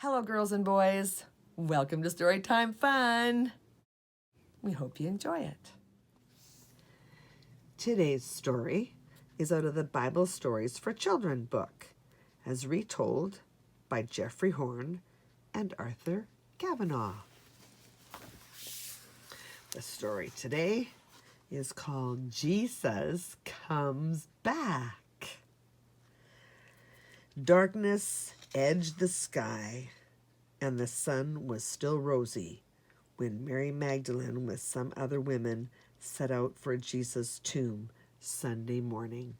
Hello, girls and boys. Welcome to Storytime Fun. We hope you enjoy it. Today's story is out of the Bible Stories for Children book, as retold by Jeffrey Horn and Arthur Kavanaugh. The story today is called Jesus Comes Back. Darkness edged the sky, and the sun was still rosy when Mary Magdalene with some other women set out for Jesus' tomb Sunday morning.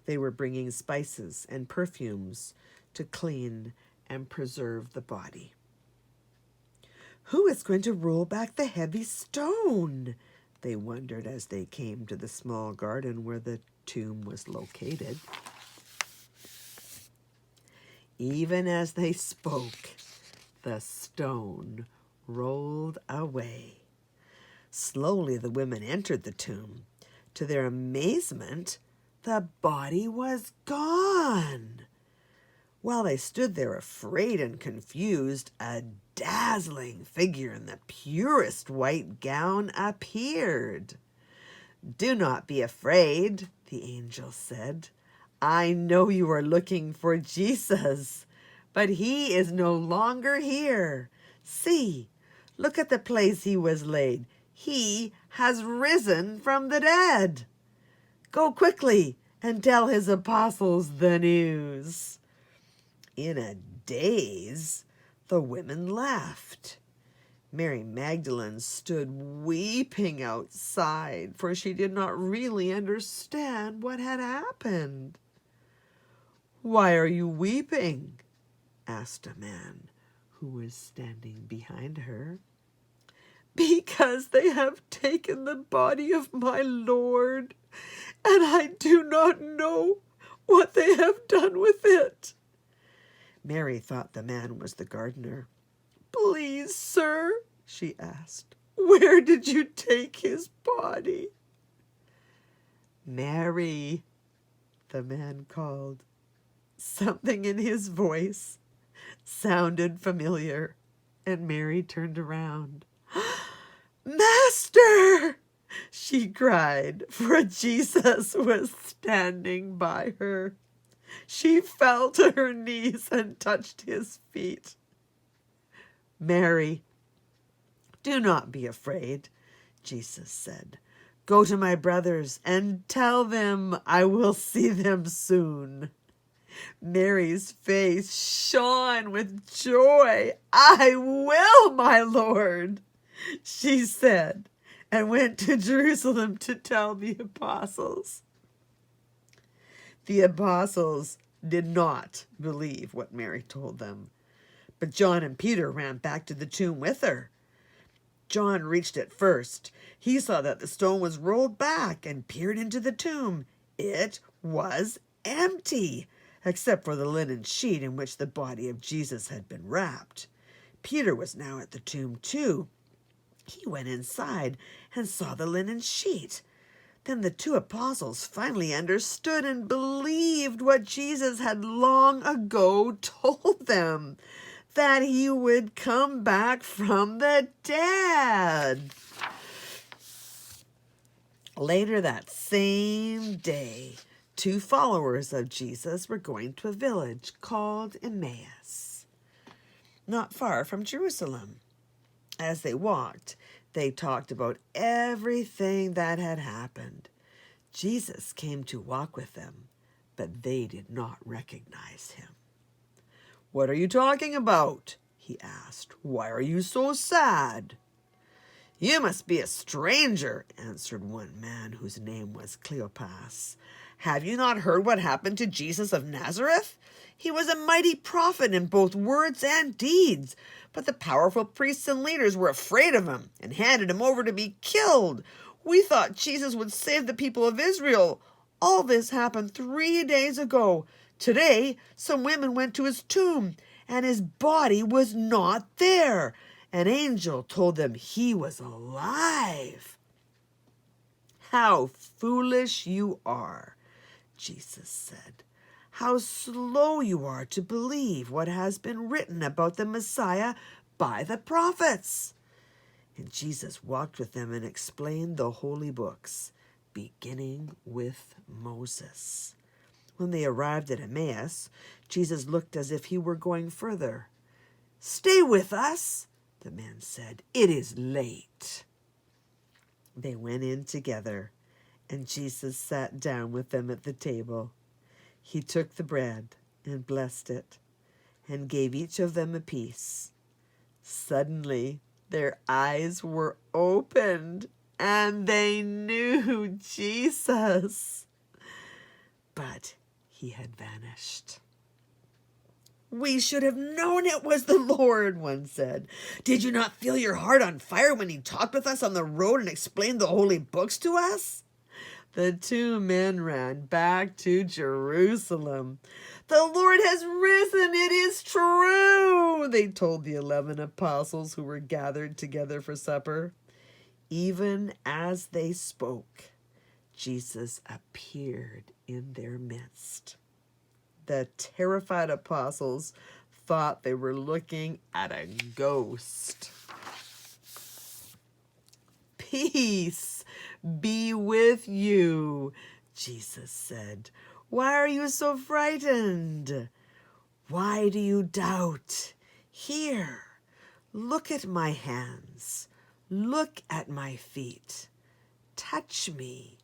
They were bringing spices and perfumes to clean and preserve the body. Who is going to roll back the heavy stone? They wondered as they came to the small garden where the tomb was located. Even as they spoke, the stone rolled away. Slowly the women entered the tomb. To their amazement, the body was gone. While they stood there afraid and confused, a dazzling figure in the purest white gown appeared. "Do not be afraid," the angel said. "I know you are looking for Jesus, but he is no longer here. See, look at the place he was laid. He has risen from the dead. Go quickly and tell his apostles the news." In a daze, the women left. Mary Magdalene stood weeping outside, for she did not really understand what had happened. "Why are you weeping?" asked a man who was standing behind her. "Because they have taken the body of my Lord, and I do not know what they have done with it." Mary thought the man was the gardener. "Please, sir," she asked, "where did you take his body?" "Mary," the man called. Something in his voice sounded familiar, and Mary turned around. "Master!" she cried, for Jesus was standing by her. She fell to her knees and touched his feet. "Mary, do not be afraid," Jesus said. "Go to my brothers and tell them I will see them soon." Mary's face shone with joy. "I will, my Lord," she said, and went to Jerusalem to tell the apostles. The apostles did not believe what Mary told them, but John and Peter ran back to the tomb with her. John reached it first. He saw that the stone was rolled back and peered into the tomb. It was empty, except for the linen sheet in which the body of Jesus had been wrapped. Peter was now at the tomb too. He went inside and saw the linen sheet. Then the two apostles finally understood and believed what Jesus had long ago told them, that he would come back from the dead. Later that same day, two followers of Jesus were going to a village called Emmaus, not far from Jerusalem. As they walked, they talked about everything that had happened. Jesus came to walk with them, but they did not recognize him. "What are you talking about?" he asked. "Why are you so sad?" "You must be a stranger," answered one man whose name was Cleopas. "Have you not heard what happened to Jesus of Nazareth? He was a mighty prophet in both words and deeds, but the powerful priests and leaders were afraid of him and handed him over to be killed. We thought Jesus would save the people of Israel. All this happened 3 days ago. Today, some women went to his tomb, and his body was not there. An angel told them he was alive." "How foolish you are," Jesus said. how slow you are to believe what has been written about the Messiah by the prophets." And Jesus walked with them and explained the holy books, beginning with Moses. When they arrived at Emmaus, Jesus looked as if he were going further. "Stay with us," the man said. "It is late." They went in together, and Jesus sat down with them at the table. He took the bread and blessed it, and gave each of them a piece. Suddenly, their eyes were opened, and they knew Jesus. But he had vanished. "We should have known it was the Lord," one said. "Did you not feel your heart on fire when he talked with us on the road and explained the holy books to us?" The two men ran back to Jerusalem. "The Lord has risen, it is true," they told the 11 apostles who were gathered together for supper. Even as they spoke, Jesus appeared in their midst. The terrified apostles thought they were looking at a ghost. "Peace be with you," Jesus said. "Why are you so frightened? Why do you doubt? Here, look at my hands. Look at my feet. Touch me.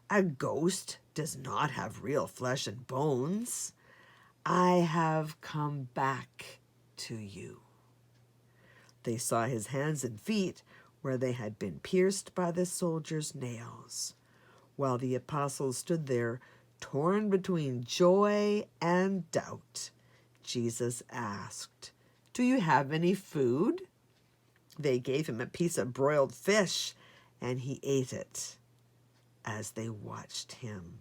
A ghost does not have real flesh and bones. I have come back to you." They saw his hands and feet where they had been pierced by the soldiers' nails. While the apostles stood there, torn between joy and doubt, Jesus asked, "Do you have any food?" They gave him a piece of broiled fish, and he ate it as they watched him.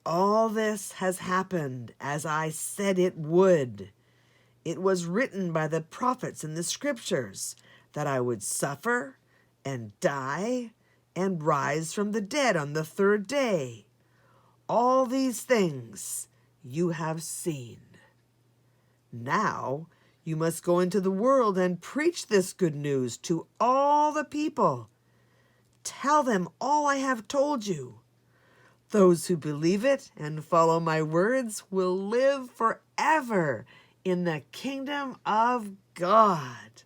"All this has happened as I said it would. It was written by the prophets in the scriptures that I would suffer and die and rise from the dead on the third day. All these things you have seen. Now you must go into the world and preach this good news to all the people. Tell them all I have told you. Those who believe it and follow my words will live forever in the kingdom of God."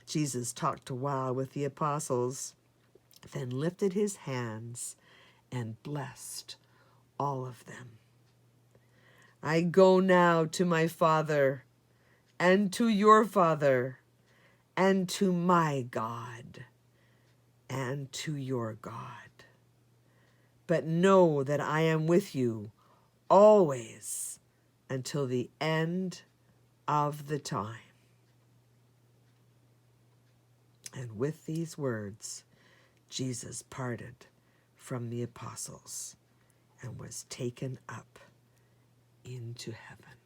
Jesus talked a while with the apostles, then lifted his hands and blessed all of them. "I go now to my Father and to your Father and to my God and to your God. But know that I am with you always until the end of the time." And with these words, Jesus parted from the apostles and was taken up into heaven.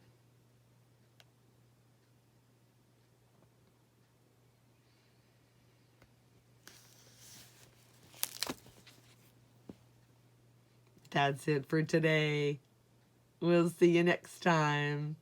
That's it for today. We'll see you next time.